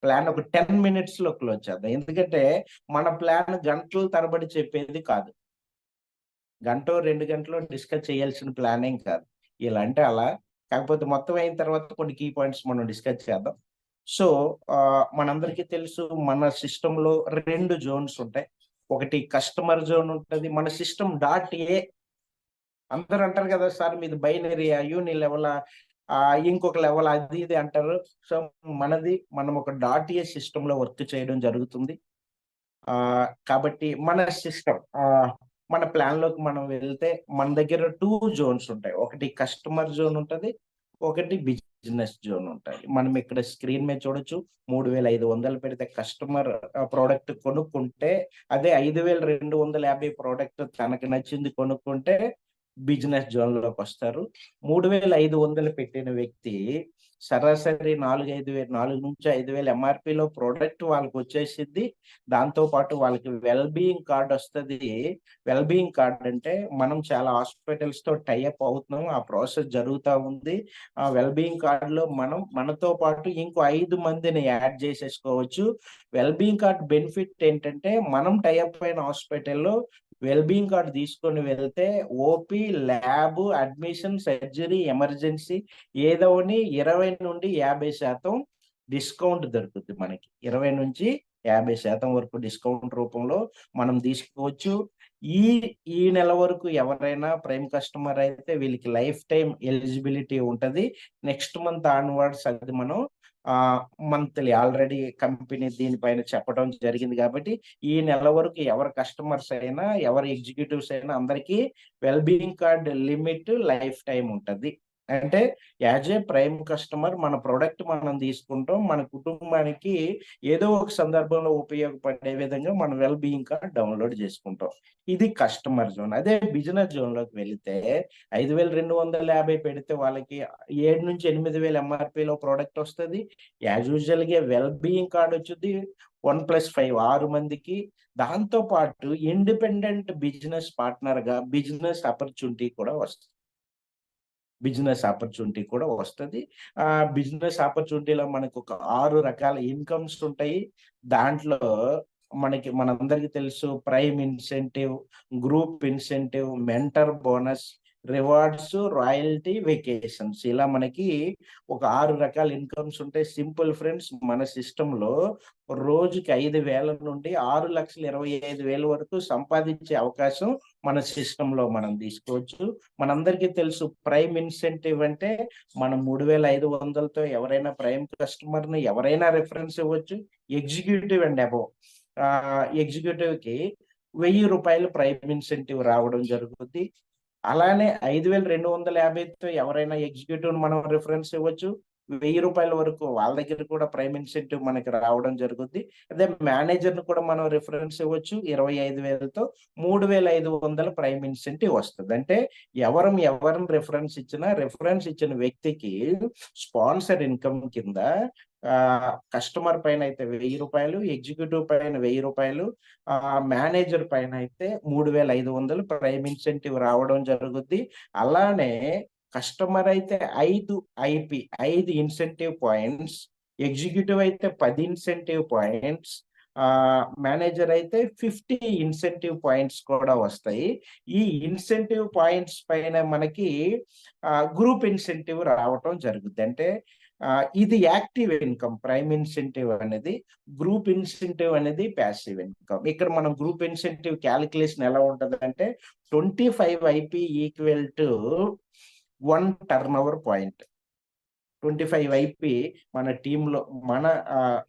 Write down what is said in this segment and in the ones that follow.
Plan ఒక 10 మినిట్స్‌లో close చేద్దాం. ఎందుకంటే మన ప్లాన్ గంటల తరబడి చెప్పేది కాదు. గంటో, 2 గంటలో డిస్కస్ చేయాల్సిన ప్లాన్ ఏం కాదు. ఇలా అంటే అలా. కాకపోతే మొత్తం అయిన తర్వాత కొన్ని కీ పాయింట్స్ మనం డిస్కస్ చేద్దాం. సో, మనందరికీ తెలుసు మన సిస్టమ్‌లో 2 జోన్స్ ఉంటాయి. ఒకటి కస్టమర్ జోన్ ఉంటది. మన సిస్టమ్ డాట్ ఏ అందరూ అంటారు కదా! సార్ మీది బైనరీయా, యూని లెవెలా, ఇంకొక లెవెల్ అది ఇది అంటారు. సో, మనం ఒక డాట్ ఏ సిస్టమ్‌లో వర్క్ చేయడం జరుగుతుంది. కాబట్టి మన ప్లాన్‌లోకి మనం వెళ్తే మన దగ్గర 2 జోన్స్ ఉంటాయి. ఒకటి కస్టమర్ జోన్ ఉంటది. ఒకటి బిజినెస్ జోన్ ఉంటది. మనం ఇక్కడ స్క్రీన్ మీద చూడొచ్చు. 3,500 పెడితే కస్టమర్ ప్రొడక్ట్ కొనుక్కుంటే, అదే 5,250 ప్రొడక్ట్ తనకు నచ్చింది కొనుక్కుంటే బిజినెస్ జోన్‌లోకొస్తారు. 3,500 పెట్టిన వ్యక్తి సరాసరి 4,500 ఎంఆర్‌పీలో ప్రొడక్ట్ వాళ్ళకొచ్చేసిద్ది. దాంతో పాటు వాళ్ళకి వెల్ బీయింగ్ కార్డ్ ఒస్తది. వెల్ బీయింగ్ కార్డ్ అంటే మనం చాలా హాస్పిటల్స్‌తో టై అప్ అవుతున్నాం. ఆ ప్రాసెస్ జరుగుతా ఉంది. ఆ వెల్ బీయింగ్ కార్డ్‌లో మనం మనతో పాటు ఇంకో 5 మందిని యాడ్ చేసేసుకోవచ్చు. వెల్ బీయింగ్ కార్డ్ బెనిఫిట్ ఏంటంటే మనం టై అప్ అయిన హాస్పిటల్‌లో వెల్ బీయింగ్ కార్డ్ తీసుకొని వెళ్తే OP, lab, admission, surgery, emergency ఏదోని 20-50% డిస్కౌంట్ దొరుకుద్ది మనకి. 20-50% వరకు డిస్కౌంట్ రూపంలో మనం తీసుకోవచ్చు. ఈ ఈ నెల వరకు ఎవరైనా ప్రైమ్ కస్టమర్ అయితే వీళ్ళకి లైఫ్ టైమ్ ఎలిజిబిలిటీ ఉంటది. నెక్స్ట్ మంత్ ఆన్‌వర్డ్స్ అది మనం మంత్లీ ఆల్రెడీ కంపెనీ దీనిపైన చెప్పడం జరిగింది కాబట్టి, ఈ నెల వరకు ఎవరు కస్టమర్స్ అయినా, ఎవరు ఎగ్జిక్యూటివ్స్ అయినా అందరికీ well being card limit life time ఉంటది. అంటే యాజ్ ఏ ప్రైమ్ కస్టమర్ మన ప్రొడక్ట్ మనం తీసుకుంటాం. మన కుటుంబానికి ఏదో ఒక సందర్భంలో ఉపయోగపడే విధంగా మనం వెల్ బీయింగ్ కార్డ్ డౌన్‌లోడ్ చేసుకుంటాం. ఇది కస్టమర్ జోన్. అదే బిజినెస్ జోన్‌లోకి వెళితే 5,250 పెడితే వాళ్ళకి 7-8,000 ఎంఆర్‌పీలో ప్రొడక్ట్ వస్తది. యాజ్ యూజువల్‌గా వెల్ బీయింగ్ కార్డ్ వచ్చుద్ది. 1+5 6 మందికి. దాంతో పాటు ఇండిపెండెంట్ బిజినెస్ పార్ట్నర్‌గా బిజినెస్ ఆపర్చునిటీ కూడా వస్తది. బిజినెస్ ఆపర్చునిటీలో మనకొక 6 రకాల ఇన్‌కమ్స్ ఉంటాయి. దాంట్లో మనందరికీ తెలుసు prime incentive, group incentive, mentor bonus, rewards, royalty, vacations ఇలా మనకి ఒక 6 రకాల ఇన్‌కమ్స్ ఉంటాయి. సింపుల్ ఫ్రెండ్స్ మన సిస్టమ్‌లో రోజుకి 5,000 నుండి 6,25,000 వరకు సంపాదించే అవకాశం మన సిస్టమ్‌లో మనం తీసుకోవచ్చు. మనందరికీ తెలుసు ప్రైమ్ ఇన్సెంటివ్ అంటే మనం 3,500తో ఎవరైనా ప్రైమ్ కస్టమర్‌ని ఎవరైనా రిఫరెన్స్ ఇవ్వచ్చు. Executive and above. ఎగ్జిక్యూటివ్‌కి రూ. 1,000 ప్రైమ్ ఇన్సెంటివ్ రావడం జరుగుద్ది. అలానే 5,250తో ఎవరైనా ఎగ్జిక్యూటివ్‌ని మనం రిఫరెన్స్ ఇవ్వచ్చు. రూ. 1,000 వరకు వాళ్ళ దగ్గర కూడా ప్రైమ్ ఇన్సెంటివ్ మనకి రావడం జరుగుద్ది. అదే మేనేజర్‌ని కూడా మనం రిఫరెన్స్ ఇవ్వచ్చు. 25,000తో 3,500 ప్రైమ్ ఇన్సెంటివ్ వస్తది. అంటే ఎవరిని రిఫరెన్స్ ఇచ్చిన వ్యక్తికి స్పాన్సర్ ఇన్‌కమ్ కింద కస్టమర్ పైన అయితే రూ. 1,000, ఎగ్జిక్యూటివ్ పైన రూ. 1,000, మేనేజర్ పైన అయితే 3,500 ప్రైమ్ ఇన్సెంటివ్ రావడం జరుగుద్ది. అలానే కస్టమర్ అయితే 5 ఇన్సెంటివ్ పాయింట్స్, ఎగ్జిక్యూటివ్ అయితే 10 ఇన్సెంటివ్ పాయింట్స్, మేనేజర్ అయితే 50 ఇన్సెంటివ్ పాయింట్స్ కూడా వస్తాయి. ఈ ఇన్సెంటివ్ పాయింట్స్ పైన మనకి గ్రూప్ ఇన్సెంటివ్ రావటం జరుగుద్ది. అంటే ఇది యాక్టివ్ ఇన్‌కమ్ ప్రైమ్ ఇన్సెంటివ్ అనేది. గ్రూప్ ఇన్సెంటివ్ అనేది పాసివ్ ఇన్‌కమ్. ఇక్కడ మనం గ్రూప్ ఇన్సెంటివ్ కాలిక్యులేషన్ ఎలా ఉంటదంటే 25 IP equal to 1 turnover point. 25 IP మన టీమ్‌లో మన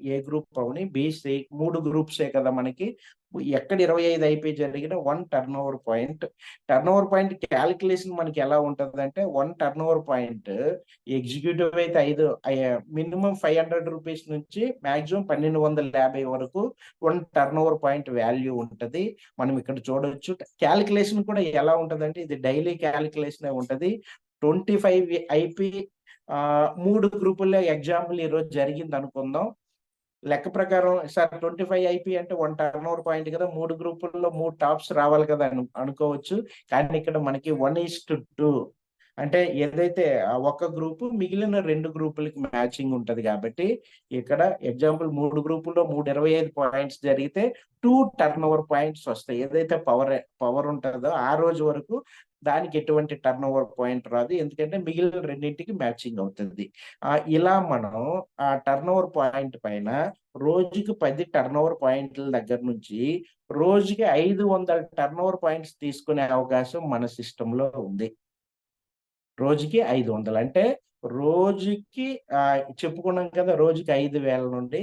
ఏ గ్రూప్ అవని, బి, సి 3 గ్రూప్సే కదా మనకి. ఎక్కడ 25 ఐపీ జరిగినా 1 turnover point. Turnover point calculation మనకి ఎలా ఉంటదంటే 1 టర్నోవర్ పాయింట్ ఎగ్జిక్యూటివ్ అయితే మినిమమ్ రూ. 500 నుంచి మాక్సిమం 1,250 వరకు 1 టర్నోవర్ పాయింట్ వాల్యూ ఉంటది. మనం ఇక్కడ చూడొచ్చు. కాలిక్యులేషన్ కూడా ఎలా ఉంటదంటే ఇది డైలీ కాలిక్యులేషనే ఉంటది. 25 ఐపీ 3 గ్రూపుల్లో ఎగ్జాంపుల్ ఈరోజు జరిగిందనుకుందాం. లెక్క ప్రకారం సార్ 25 ఐపీ అంటే 1 టర్నోవర్ పాయింట్ కదా! 3 గ్రూపుల్లో 3 టాప్స్ రావాలి కదా! అనుకోవచ్చు. కానీ ఇక్కడ మనకి 1:2 అంటే ఏదైతే ఒక గ్రూపు మిగిలిన 2 గ్రూపులకి మ్యాచింగ్ ఉంటది కాబట్టి, ఇక్కడ ఎగ్జాంపుల్ 3 గ్రూపుల్లో 3 25 పాయింట్స్ జరిగితే 2 టర్నోవర్ పాయింట్స్ వస్తాయి. ఏదైతే పవర్ ఉంటదో ఆ రోజు వరకు దానికి ఎటువంటి టర్నోవర్ పాయింట్ రాదు. ఎందుకంటే మిగిలిన రెండింటికి మ్యాచింగ్ అవుతుంది. ఇలా మనం ఆ టర్నోవర్ పాయింట్ పైన రోజుకి 10 టర్నోవర్ పాయింట్ల దగ్గర నుంచి రోజుకి 500 టర్నోవర్ పాయింట్స్ తీసుకునే అవకాశం మన సిస్టంలో ఉంది. రోజుకి 500 అంటే రోజుకి చెప్పుకున్నాం కదా! రోజుకి 5,000 నుండి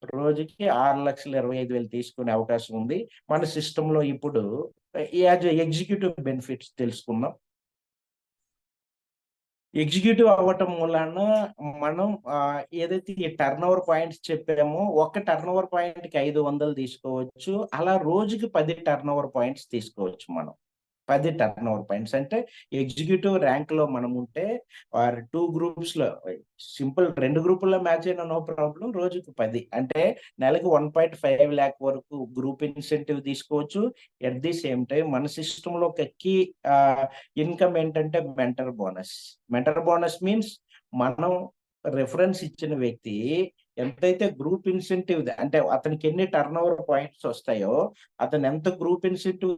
రోజుకి 6,25,000 తీసుకునే అవకాశం ఉంది. మన సిస్టమ్‌లో ఇప్పుడు యాజ్ ఎగ్జిక్యూటివ్ బెనిఫిట్స్ తెలుసుకుందాం. ఎగ్జిక్యూటివ్ అవ్వటం మూలాన మనం ఏదైతే ఈ టర్నోవర్ పాయింట్స్ చెప్పామో, ఒక టర్నోవర్ పాయింట్‌కి 500 తీసుకోవచ్చు. అలా రోజుకి 10 టర్నోవర్ పాయింట్స్ తీసుకోవచ్చు మనం. 10 టర్నోవర్ పాయింట్స్ అంటే ఎగ్జిక్యూటివ్ ర్యాంక్‌లో మనముంటే 2 గ్రూప్స్‌లో సింపుల్ 2 గ్రూపుల్లో మ్యాచ్ అయినా నో ప్రాబ్లమ్. రోజుకి 10 అంటే నెలకి 1.5 లాక్ వరకు గ్రూప్ ఇన్సెంటివ్ తీసుకోవచ్చు. ఎట్ ది సేమ్ టైమ్ మన సిస్టమ్‌లో ఒక ఇన్‌కమ్ ఏంటంటే mentor bonus. Mentor bonus means మనం రిఫరెన్స్ ఇచ్చిన వ్యక్తి ఎంతైతే గ్రూప్ ఇన్సెంటివ్ అంటే అతనికి ఎన్ని టర్నోవర్ పాయింట్స్ వస్తాయో, అతను ఎంత గ్రూప్ ఇన్సెంటివ్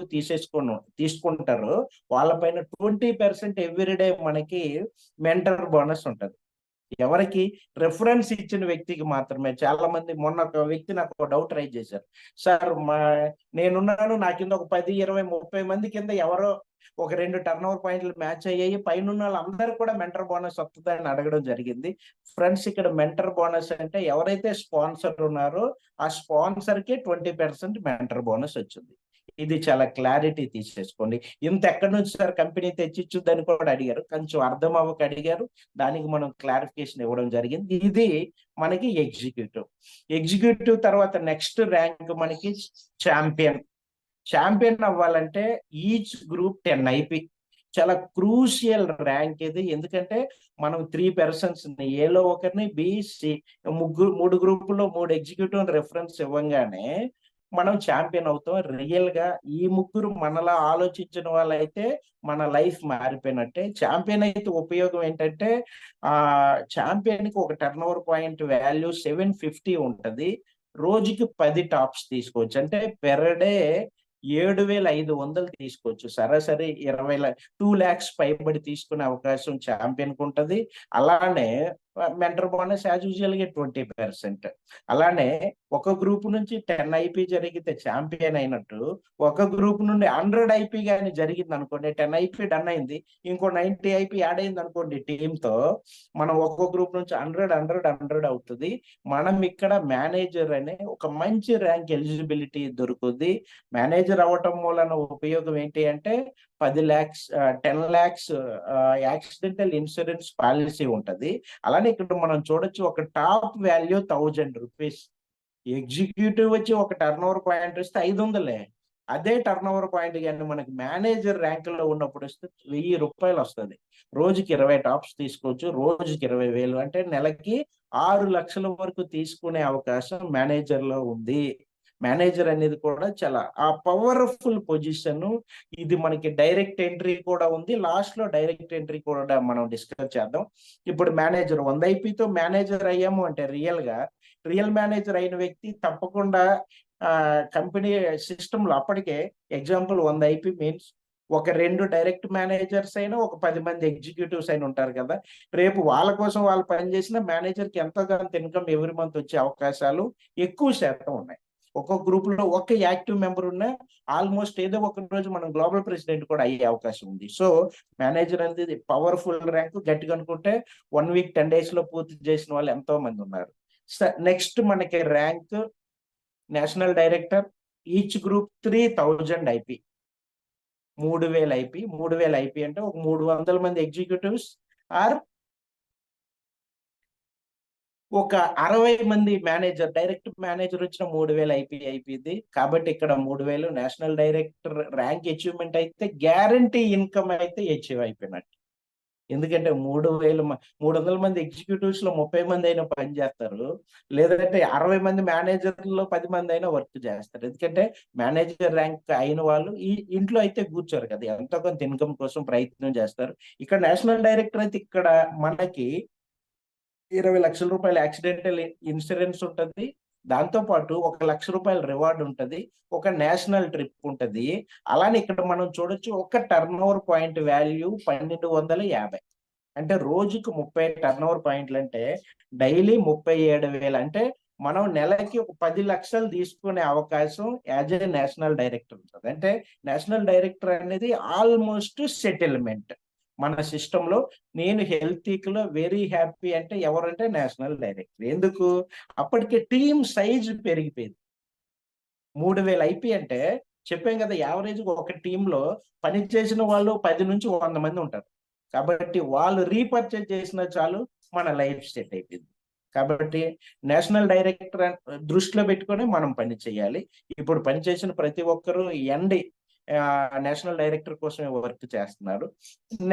తీసుకుంటారో వాళ్ళ పైన 20% ఎవ్రీ డే మనకి మెంటర్ బోనస్ ఉంటది. ఎవరికి? రిఫరెన్స్ ఇచ్చిన వ్యక్తికి మాత్రమే. చాలా మంది మొన్న ఒక వ్యక్తి నాకు ఒక డౌట్ రైజ్ చేశారు. సార్ నేనున్నాను నా కింద ఒక 10, 20, 30 మంది కింద ఎవరో ఒక 2 టర్నోవర్ పాయింట్లు మ్యాచ్ అయ్యాయి. పైనున్నోళ్ళందరూ కూడా మెంటర్ బోనస్ వస్తదని అడగడం జరిగింది. ఫ్రెండ్స్ ఇక్కడ మెంటర్ బోనస్ అంటే ఎవరైతే స్పాన్సర్ ఉన్నారో ఆ స్పాన్సర్‌కి 20% మెంటర్ బోనస్ వచ్చింది. ఇది చాలా క్లారిటీ తీసేసుకోండి. ఇంత ఎక్కడి నుంచి సార్ కంపెనీ తెచ్చిచ్చుద్దని కూడా అడిగారు. కొంచెం అర్థం అవ్వక అడిగారు. దానికి మనం క్లారిఫికేషన్ ఇవ్వడం జరిగింది. ఇది మనకి ఎగ్జిక్యూటివ్. ఎగ్జిక్యూటివ్ తర్వాత నెక్స్ట్ ర్యాంక్ మనకి చాంపియన్. చాంపియన్ అవ్వాలంటే ఈచ్ గ్రూప్ 10 ఐపీ. చాలా క్రూషియల్ ర్యాంక్ ఇది. ఎందుకంటే మనం 3 పర్సన్స్‌ని ఏలో ఒకరిని, బి, సి 3 గ్రూపుల్లో 3 ఎగ్జిక్యూటివ్ రిఫరెన్స్ ఇవ్వంగానే మనం చాంపియన్ అవుతాం. రియల్‌గా ఈ ముగ్గురు మనలా ఆలోచించిన వాళ్ళైతే మన లైఫ్ మారిపోయినట్టే. చాంపియన్ అయితే ఉపయోగం ఏంటంటే చాంపియన్‌కి ఒక టర్నోవర్ పాయింట్ వాల్యూ 750 ఉంటది. రోజుకి 10 టాప్స్ తీసుకోవచ్చు. అంటే పెర్ డే 7,500 తీసుకోవచ్చు. సరాసరి 2 లాక్స్ పైబడి తీసుకునే అవకాశం చాంపియన్‌కి ఉంటది. అలానే మెంటర్ బోనస్ యాజ్ యూజువల్‌గా 20%. అలానే ఒక గ్రూప్ నుంచి 10 ఐపీ జరిగితే చాంపియన్ అయినట్టు, ఒక గ్రూప్ నుండి 100 ఐపీ గాని జరిగిందనుకోండి, 10 ఐపీ డన్ అయింది. ఇంకో 90 ఐపీ యాడ్ అయిందనుకోండి టీమ్‌తో, మనం ఒక్కో గ్రూప్ నుంచి 100 అవుతది. మనం ఇక్కడ మేనేజర్ అనే ఒక మంచి ర్యాంక్ ఎలిజిబిలిటీ దొరుకుద్ది. మేనేజర్ అవ్వటం మూలన ఉపయోగం ఏంటి అంటే 10 లాక్స్ యాక్సిడెంటల్ ఇన్సూరెన్స్ పాలిసీ ఉంటది. అలానే ఇక్కడ మనం చూడొచ్చు ఒక టాప్ వాల్యూ ₹1000. ఎగ్జిక్యూటివ్ వచ్చి ఒక టర్నోవర్ పాయింట్ వస్తే 500. అదే టర్నోవర్ పాయింట్ గాని మనకి మేనేజర్ ర్యాంక్‌లో ఉన్నప్పుడు వస్తే ₹1000 వస్తది. రోజుకి 20 టాప్స్ తీసుకోవచ్చు. రోజుకి 20,000 అంటే నెలకి 6,00,000 వరకు తీసుకునే అవకాశం మేనేజర్‌లో ఉంది. మేనేజర్ అనేది కూడా చాలా పవర్‌ఫుల్ పొజిషను. ఇది మనకి డైరెక్ట్ ఎంట్రీ కూడా ఉంది. లాస్ట్‌లో డైరెక్ట్ ఎంట్రీ కూడా మనం డిస్కస్ చేద్దాం. ఇప్పుడు మేనేజర్ 100 ఐపీతో మేనేజర్ అయ్యాము అంటే రియల్ మేనేజర్ అయిన వ్యక్తి తప్పకుండా కంపెనీ సిస్టమ్‌లో అప్పటికే ఎగ్జాంపుల్ 100 ఐపీ మీన్స్ ఒక 2 డైరెక్ట్ మేనేజర్స్ అయినా, ఒక 10 మంది ఎగ్జిక్యూటివ్స్ అయినా ఉంటారు కదా! రేపు వాళ్ళ కోసం వాళ్ళు పని చేసిన మేనేజర్‌కి ఎంతో కొంత ఇన్‌కమ్ ఎవ్రీ మంత్ వచ్చే అవకాశాలు ఎక్కువ శాతం ఉన్నాయి. ఒక్కొక్క గ్రూప్‌లో ఒక్క యాక్టివ్ మెంబర్ ఉన్నా ఆల్‌మోస్ట్ ఏదో ఒక రోజు మనం గ్లోబల్ ప్రెసిడెంట్ కూడా అయ్యే అవకాశం ఉంది. సో, మేనేజర్ అనేది పవర్‌ఫుల్ ర్యాంక్. గట్టిగా అనుకుంటే 1 వీక్ 10 డేస్‌లో పూర్తి చేసిన వాళ్ళు ఎంతో మంది ఉన్నారు. నెక్స్ట్ మనకి rank national director. Each group 3000 IP. 3000 IP. 3000 IP అంటే ఒక 300 మంది ఎగ్జిక్యూటివ్స్ ఆర్ ఒక 60 మంది మేనేజర్, డైరెక్ట్ మేనేజర్ వచ్చిన 3000 ఐపీది. కాబట్టి ఇక్కడ 3000 నేషనల్ డైరెక్టర్ ర్యాంక్ అచీవ్‌మెంట్ అయితే గ్యారంటీ ఇన్‌కమ్ అయితే అచీవ్ అయిపోయినట్టు. ఎందుకంటే 300 మంది ఎగ్జిక్యూటివ్స్ లో 30 మంది అయినా పని చేస్తారు, లేదంటే 60 మంది మేనేజర్లో 10 మంది అయినా వర్క్ చేస్తారు. ఎందుకంటే మేనేజర్ ర్యాంక్ అయిన వాళ్ళు ఈ ఇంట్లో అయితే కూర్చోరు కదా, ఎంతో కొంత ఇన్కమ్ కోసం ప్రయత్నం చేస్తారు. ఇక్కడ నేషనల్ డైరెక్టర్ అయితే ఇక్కడ మనకి 20 లక్షల రూపాయల యాక్సిడెంటల్ ఇన్సూరెన్స్ ఉంటది. దాంతో పాటు 1 లక్ష రూపాయల రివార్డ్ ఉంటది. ఒక నేషనల్ ట్రిప్ ఉంటది. అలానే ఇక్కడ మనం చూడొచ్చు, ఒక టర్న్ ఓవర్ పాయింట్ వాల్యూ 1250. అంటే రోజుకు 30 టర్న్ ఓవర్ పాయింట్లు అంటే డైలీ 37,000. అంటే మనం నెలకి ఒక 10 లక్షలు తీసుకునే అవకాశం యాజ్ ఏ నేషనల్ డైరెక్టర్ ఉంటుంది. అంటే నేషనల్ డైరెక్టర్ అనేది ఆల్మోస్ట్ సెటిల్మెంట్ మన సిస్టంలో. నేను హెల్తీలో వెరీ హ్యాపీ అంటే ఎవరంటే నేషనల్ డైరెక్టర్. ఎందుకు? అప్పటికే టీమ్ సైజ్ పెరిగిపోయింది. 3000 ఐపీ అంటే చెప్పాం కదా, యావరేజ్ ఒక టీంలో పని చేసిన వాళ్ళు 10 నుంచి 100 మంది ఉంటారు. కాబట్టి వాళ్ళు రీపర్చేజ్ చేసిన చాలు, మన లైఫ్ సెట్ అయిపోయింది. కాబట్టి నేషనల్ డైరెక్టర్ దృష్టిలో పెట్టుకొని మనం పని చేయాలి. ఇప్పుడు పని చేసిన ప్రతి ఒక్కరూ ఎండి నేషనల్ డైరెక్టర్ కోసమే వర్క్ చేస్తున్నారు.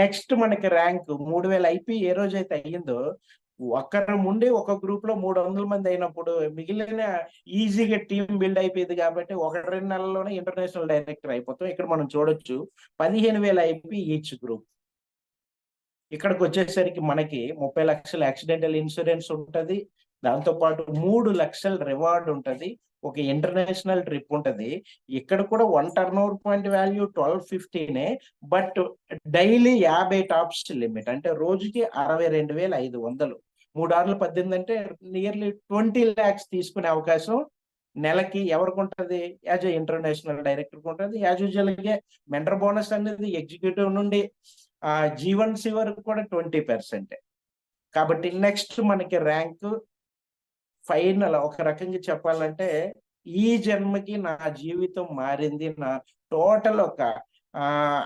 నెక్స్ట్ మనకి ర్యాంక్ 3000 ఐపీ ఏ రోజైతే అయ్యిందో, ఒక్కరు ముందే ఒక గ్రూప్ లో 300 మంది అయినప్పుడు మిగిలిన ఈజీగా టీం బిల్డ్ అయిపోయింది. కాబట్టి 1-2 నెలల్లోనే ఇంటర్నేషనల్ డైరెక్టర్ అయిపోతాం. ఇక్కడ మనం చూడొచ్చు 15,000 ఐపీ ఈచ్ గ్రూప్. ఇక్కడికి వచ్చేసరికి మనకి 30 లక్షల యాక్సిడెంటల్ ఇన్సూరెన్స్ ఉంటది. దాంతో పాటు 3 లక్షల రివార్డ్ ఉంటది. ఒక ఇంటర్నేషనల్ ట్రిప్ ఉంటది. ఇక్కడ కూడా 1 turn over point value 1250. But daily 50 tops limit. అంటే రోజుకి 62,500. 3 6 18 అంటే నియర్లీ 20 lakhs తీసుకునే అవకాశం నెలకి ఎవరికి ఉంటది? యాజ్ ఏ ఇంటర్నేషనల్ డైరెక్టర్ ఉంటది. యాజ్ యూజువల్ గా మెంటర్ బోనస్ అనేది ఎగ్జిక్యూటివ్ నుండి జీవన్సీ వరకు కూడా 20%. కాబట్టి నెక్స్ట్ మనకి ర్యాంక్ ఫైనల్. ఒక రకంగా చెప్పాలంటే ఈ జన్మకి నా జీవితం మారింది. నా టోటల్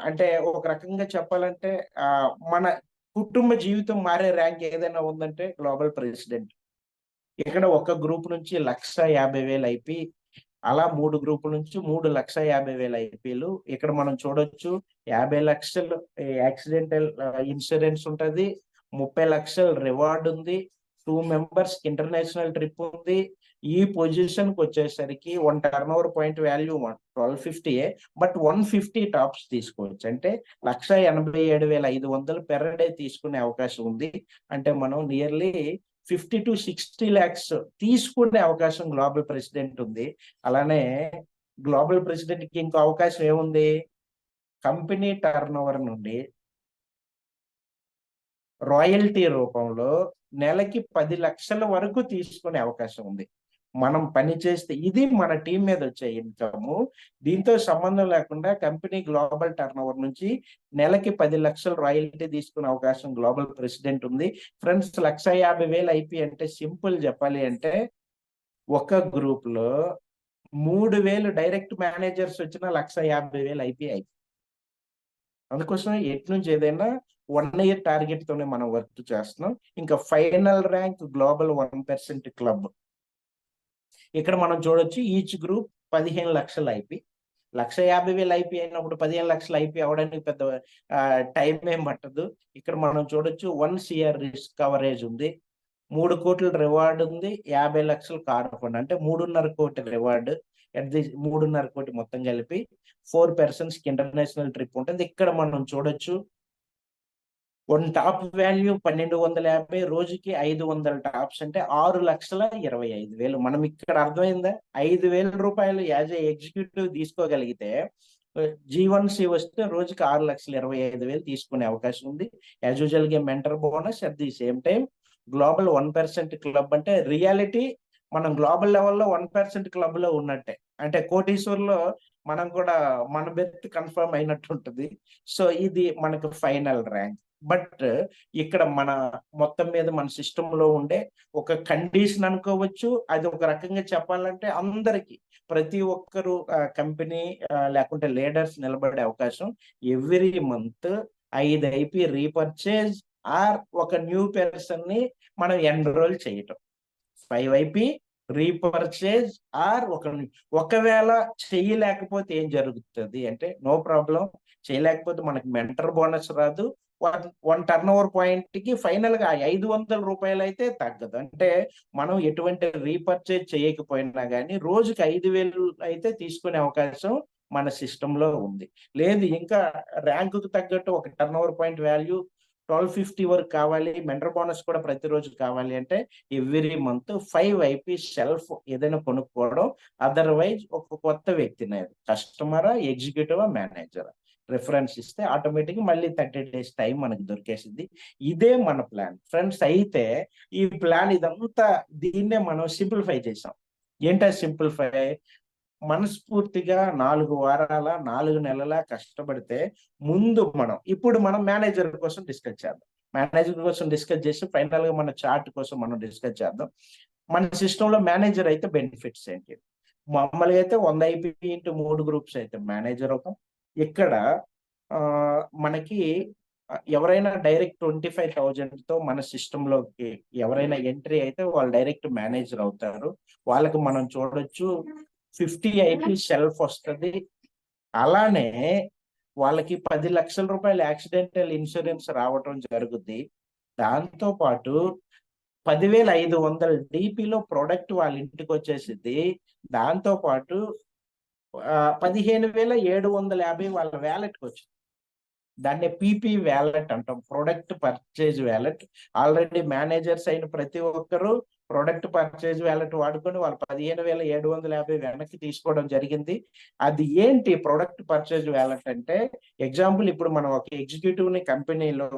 అంటే ఒక రకంగా చెప్పాలంటే మన కుటుంబ జీవితం మారే ర్యాంక్ ఏదైనా ఉందంటే గ్లోబల్ ప్రెసిడెంట్. ఇక్కడ ఒక గ్రూప్ నుంచి 1,50,000 ఐపీ, అలా 3 గ్రూపుల నుంచి 3,50,000 ఐపీలు. ఇక్కడ మనం చూడొచ్చు 50 లక్షలు యాక్సిడెంటల్ ఇన్సూరెన్స్ ఉంటది. 30 లక్షల రివార్డ్ ఉంది. 2 మెంబర్స్ ఇంటర్నేషనల్ ట్రిప్ ఉంది. ఈ పొజిషన్ కి వచ్చేసరికి 1 turn over point value 1250. But 150 tops తీసుకోవచ్చు. అంటే 1,87,500 పెర్ డే తీసుకునే అవకాశం ఉంది. అంటే మనం నియర్లీ 50 to 60 lakhs తీసుకునే అవకాశం గ్లోబల్ ప్రెసిడెంట్ ఉంది. అలానే గ్లోబల్ ప్రెసిడెంట్ కి ఇంకో అవకాశం ఏముంది? కంపెనీ టర్న్ ఓవర్ నుండి రాయల్టీ రూపంలో నెలకి 10 లక్షల వరకు తీసుకునే అవకాశం ఉంది. మనం పని చేస్తే ఇది మన టీం మీద వచ్చే ఇన్కమ్. దీంతో సంబంధం లేకుండా కంపెనీ గ్లోబల్ టర్న్ ఓవర్ నుంచి నెలకి 10 లక్షల రాయల్టీ తీసుకునే అవకాశం గ్లోబల్ ప్రెసిడెంట్ ఉంది. ఫ్రెండ్స్, 1,50,000 ఐపీ అంటే సింపుల్ చెప్పాలి అంటే ఒక గ్రూప్ లో 3,000 డైరెక్ట్ మేనేజర్స్ వచ్చిన 1,50,000 ఐపీ అయిపోయింది. అందుకోసం ఎటు నుంచి ఏదైనా 1 year టార్గెట్ తోనే మనం వర్క్ చేస్తున్నాం. ఇంకా ఫైనల్ ర్యాంక్ గ్లోబల్ 1% క్లబ్. ఇక్కడ మనం చూడొచ్చు ఈచ్ గ్రూప్ 15 లక్షల ఐపీ. 1,50,000 ఐపీ అయినప్పుడు 15 లక్షల ఐపీ అవడానికి పెద్ద టైం ఏం పట్టదు. ఇక్కడ మనం చూడొచ్చు 1 CR రిస్క్ కవరేజ్ ఉంది. 3 కోట్ల రివార్డ్ ఉంది. 50 లక్షల కార్ ఫండ్. అంటే 3.5 కోటి రివార్డ్. 3.5 కోటి మొత్తం కలిపి 4 persons కి ఇంటర్నేషనల్ ట్రిప్ ఉంటుంది. ఇక్కడ మనం చూడొచ్చు 1 టాప్ వాల్యూ 1,250. రోజుకి 500 టాప్స్ అంటే 6,25,000. మనం ఇక్కడ అర్థమైందా? 5,000 రూపాయలు యాజ్ ఏ ఎగ్జిక్యూటివ్ తీసుకోగలిగితే జీవన్సీ వస్తే రోజుకి 6,25,000 తీసుకునే అవకాశం ఉంది. యాజ్ యూజువల్ గా mentor bonus. At the same time global 1% club అంటే రియాలిటీ మనం గ్లోబల్ లెవెల్లో 1% క్లబ్ లో ఉన్నట్టే. అంటే కోటీశ్వర్లో మనం కూడా మన బెర్త్ కన్ఫర్మ్ అయినట్టు ఉంటుంది. సో ఇది మనకు ఫైనల్ ర్యాంక్. బట్ ఇక్కడ మన మొత్తం మీద మన సిస్టమ్ లో ఉండే ఒక కండిషన్ అనుకోవచ్చు. అది ఒక రకంగా చెప్పాలంటే అందరికి ప్రతి ఒక్కరు కంపెనీ లేకుంటే లీడర్స్ నిలబడే అవకాశం every month 5 IP repurchase or ఒక న్యూ పర్సన్ ని మనం ఎన్రోల్ చేయటం. 5 ఐపీ రీపర్చేజ్ ఆర్ ఒకవేళ చేయలేకపోతే ఏం జరుగుతుంది అంటే నో ప్రాబ్లం. చేయలేకపోతే మనకి మెంటర్ బోనస్ రాదు. వన్ టర్న్ ఓవర్ పాయింట్ కి ఫైనల్ గా 500 రూపాయలు అయితే తగ్గదు. అంటే మనం ఎటువంటి రీపర్చేజ్ చేయకపోయినా కానీ రోజుకి 5,000 అయితే తీసుకునే అవకాశం మన సిస్టమ్ లో ఉంది. లేదు ఇంకా ర్యాంకుకు తగ్గట్టు ఒక టర్న్ ఓవర్ పాయింట్ వాల్యూ 1250 వరకు కావాలి, మెంటర్ బోనస్ కూడా ప్రతిరోజు కావాలి అంటే ఎవ్రీ మంత్ 5 ఐపీ సెల్ఫ్ ఏదైనా కొనుక్కోవడం. అదర్వైజ్ ఒక కొత్త వ్యక్తిని కస్టమరా, ఎగ్జిక్యూటివా, మేనేజరా రిఫరెన్స్ ఇస్తే ఆటోమేటిక్ మళ్ళీ 30 డేస్ టైం మనకి దొరికేసింది. ఇదే మన ప్లాన్ ఫ్రెండ్స్. అయితే ఈ ప్లాన్ ఇదంతా దీన్నే మనం సింప్లిఫై చేసాం. ఏంటా సింప్లిఫై? మనస్ఫూర్తిగా 4 వారాల 4 నెలల కష్టపడితే ముందు ఇప్పుడు మనం మేనేజర్ కోసం డిస్కస్ చేద్దాం. మేనేజర్ కోసం డిస్కస్ చేసి ఫైనల్ గా మన చార్ట్ కోసం మనం డిస్కస్ చేద్దాం. మన సిస్టమ్ లో మేనేజర్ అయితే బెనిఫిట్స్ ఏంటి? మామూలుగా అయితే 100 ఐపీ ఇంటూ 3 గ్రూప్స్ అయితే మేనేజర్ అవుతాం. ఇక్కడ మనకి ఎవరైనా డైరెక్ట్ 25,000 తో మన సిస్టమ్ లోకి ఎవరైనా ఎంట్రీ అయితే వాళ్ళు డైరెక్ట్ మేనేజర్ అవుతారు. వాళ్ళకి మనం చూడొచ్చు 50 ఐపీ సెల్ఫ్ వస్తుంది. అలానే వాళ్ళకి 10 లక్షల రూపాయలు యాక్సిడెంటల్ ఇన్సూరెన్స్ రావటం జరుగుద్ది. దాంతో పాటు 10,500 డిపిలో ప్రొడక్ట్ వాళ్ళ ఇంటికి వచ్చేసిద్ది. దాంతో పాటు 15,750 వాళ్ళ వ్యాలెట్కి వచ్చింది. దాన్ని పీపీ వ్యాలెట్ అంటాం, product purchase wallet. Already managers అయిన ప్రతి ఒక్కరు ప్రొడక్ట్ పర్చేజ్ వ్యాలెట్ వాడుకొని వాళ్ళు 15,750 వెనక్కి తీసుకోవడం జరిగింది. అది ఏంటి ప్రొడక్ట్ పర్చేజ్ వ్యాలెట్ అంటే? ఎగ్జాంపుల్ ఇప్పుడు మనం ఒక ఎగ్జిక్యూటివ్ ని కంపెనీలో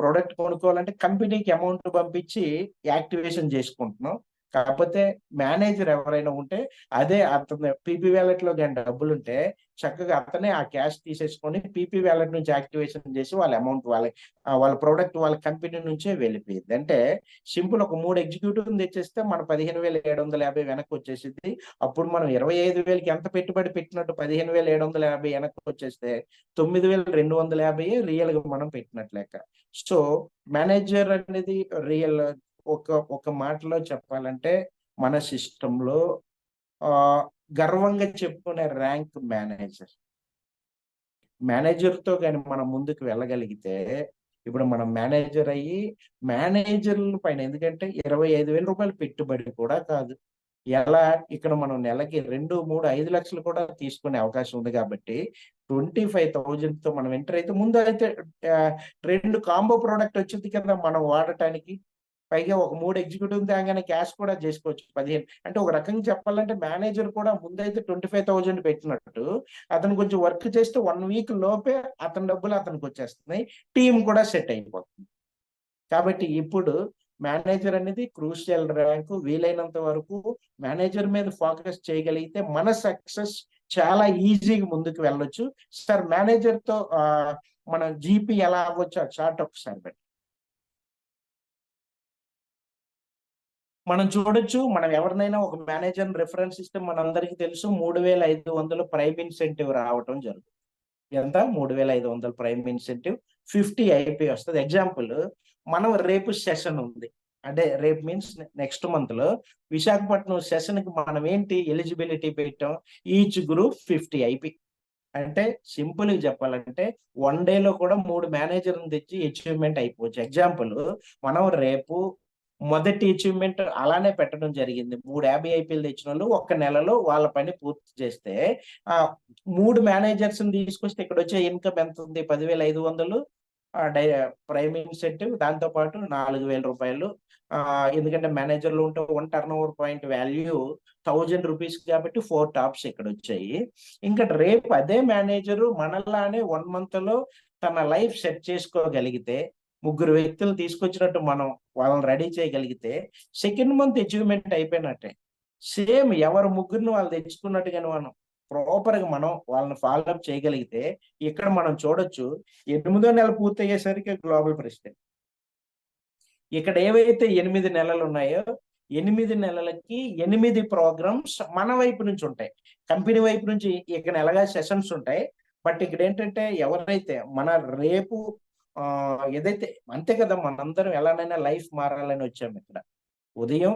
ప్రొడక్ట్ కొనుక్కోవాలంటే కంపెనీకి అమౌంట్ పంపించి యాక్టివేషన్ చేసుకుంటున్నాం. కాకపోతే మేనేజర్ ఎవరైనా ఉంటే అదే అతను పీపీ వ్యాలెట్ లో కానీ డబ్బులు ఉంటే చక్కగా అతనే ఆ క్యాష్ తీసేసుకొని పీపీ వ్యాలెట్ నుంచి యాక్టివేషన్ చేసి వాళ్ళ అమౌంట్ వాళ్ళ ప్రోడక్ట్ వాళ్ళ కంపెనీ నుంచే వెళ్ళిపోయింది. అంటే సింపుల్, ఒక 3 ఎగ్జిక్యూటివ్ తెచ్చేస్తే మన 15,750 వెనక్కి వచ్చేసింది. అప్పుడు మనం 25,000కి ఎంత పెట్టుబడి పెట్టినట్టు 15,750 వెనక్కి వచ్చేస్తే 9,250 రియల్ గా మనం పెట్టినట్లు లెక్క. సో మేనేజర్ అనేది రియల్ ఒక మాటలో చెప్పాలంటే మన సిస్టంలో గర్వంగా చెప్పుకునే ర్యాంక్ మేనేజర్. మేనేజర్ తో కానీ మనం ముందుకు వెళ్ళగలిగితే ఇప్పుడు మనం మేనేజర్ అయ్యి మేనేజర్ల పైన, ఎందుకంటే 25,000 రూపాయలు పెట్టుబడి కూడా కాదు. ఎలా ఇక్కడ మనం నెలకి 2, 3, 5 లక్షలు కూడా తీసుకునే అవకాశం ఉంది. కాబట్టి 25,000 తో మనం ఎంటర్ అయితే ముందు అయితే 2 కాంబో ప్రోడక్ట్ వచ్చింది కదా మనం వాడటానికి. పైగా ఒక 3 ఎగ్జిక్యూటివ్ తేగానే క్యాష్ కూడా చేసుకోవచ్చు 15. అంటే ఒక రకంగా చెప్పాలంటే మేనేజర్ కూడా ముందైతే 25,000 పెట్టినట్టు అతను కొంచెం వర్క్ చేస్తే 1 వీక్ లోపే అతని డబ్బులు అతనికి వచ్చేస్తున్నాయి. టీం కూడా సెట్ అయిపోతుంది. కాబట్టి ఇప్పుడు మేనేజర్ అనేది క్రూషియల్ ర్యాంకు. వీలైనంత వరకు మేనేజర్ మీద ఫోకస్ చేయగలిగితే మన సక్సెస్ చాలా ఈజీగా ముందుకు వెళ్ళొచ్చు. సార్ మేనేజర్ తో మన జీపీ ఎలా అవ్వచ్చు ఆ చార్ట్ ఒకసారి పెట్టి మనం చూడొచ్చు. మనం ఎవరినైనా ఒక మేనేజర్ రిఫరెన్స్ ఇస్తే మనందరికీ తెలుసు 3,500 ప్రైమ్ ఇన్సెంటివ్ రావటం జరుగుతుంది. ఎంత? 3,500 ప్రైమ్ ఇన్సెంటివ్, 50 ఐపీ వస్తుంది. ఎగ్జాంపుల్, మనం రేపు సెషన్ ఉంది అంటే రేపు మీన్స్ నెక్స్ట్ మంత్ లో విశాఖపట్నం సెషన్ కి మనం ఏంటి ఎలిజిబిలిటీ పెట్టాం? Each group 50 IP. అంటే సింపుల్ గా చెప్పాలంటే 1 డేలో కూడా 3 మేనేజర్ని తెచ్చి అచీవ్మెంట్ అయిపోవచ్చు. ఎగ్జాంపుల్, మనం రేపు మొదటి అచీవ్మెంట్ అలానే పెట్టడం జరిగింది. 3 50 ఐపీఎల్ తెచ్చిన వాళ్ళు ఒక్క నెలలో వాళ్ళ పని పూర్తి చేస్తే 3 మేనేజర్స్ తీసుకొస్తే ఇక్కడ వచ్చే ఇన్కమ్ ఎంత ఉంది? 10,500 ప్రైమ్ ఇన్సెంటివ్, దాంతో పాటు 4,000 రూపాయలు. ఎందుకంటే మేనేజర్లు ఉంటే 1 turn over point value 1,000 rupees కాబట్టి 4 టాప్స్ ఇక్కడ వచ్చాయి. ఇంకా రేపు అదే మేనేజరు మనలానే 1 మంత్ లో తన లైఫ్ సెట్ చేసుకోగలిగితే, 3 వ్యక్తులు తీసుకొచ్చినట్టు మనం వాళ్ళని రెడీ చేయగలిగితే సెకండ్ మంత్ అచీవ్మెంట్ అయిపోయినట్టే. సేమ్ ఎవరు ముగ్గురిని వాళ్ళు తెచ్చుకున్నట్టుగానే మనం ప్రాపర్ గా మనం వాళ్ళని ఫాలో అప్ చేయగలిగితే ఇక్కడ మనం చూడొచ్చు 8వ నెల పూర్తయ్యేసరికి గ్లోబల్ ప్రెసిడెంట్. ఇక్కడ ఏవైతే 8 నెలలు ఉన్నాయో 8 నెలలకి 8 ప్రోగ్రామ్స్ మన వైపు నుంచి ఉంటాయి. కంపెనీ వైపు నుంచి ఇక్కడ ఎలాగా సెషన్స్ ఉంటాయి. బట్ ఇక్కడ ఏంటంటే ఎవరైతే మన రేపు ఏదైతే అంతే కదా, మనందరం ఎలానైనా లైఫ్ మారాలని వచ్చాము. ఇక్కడ ఉదయం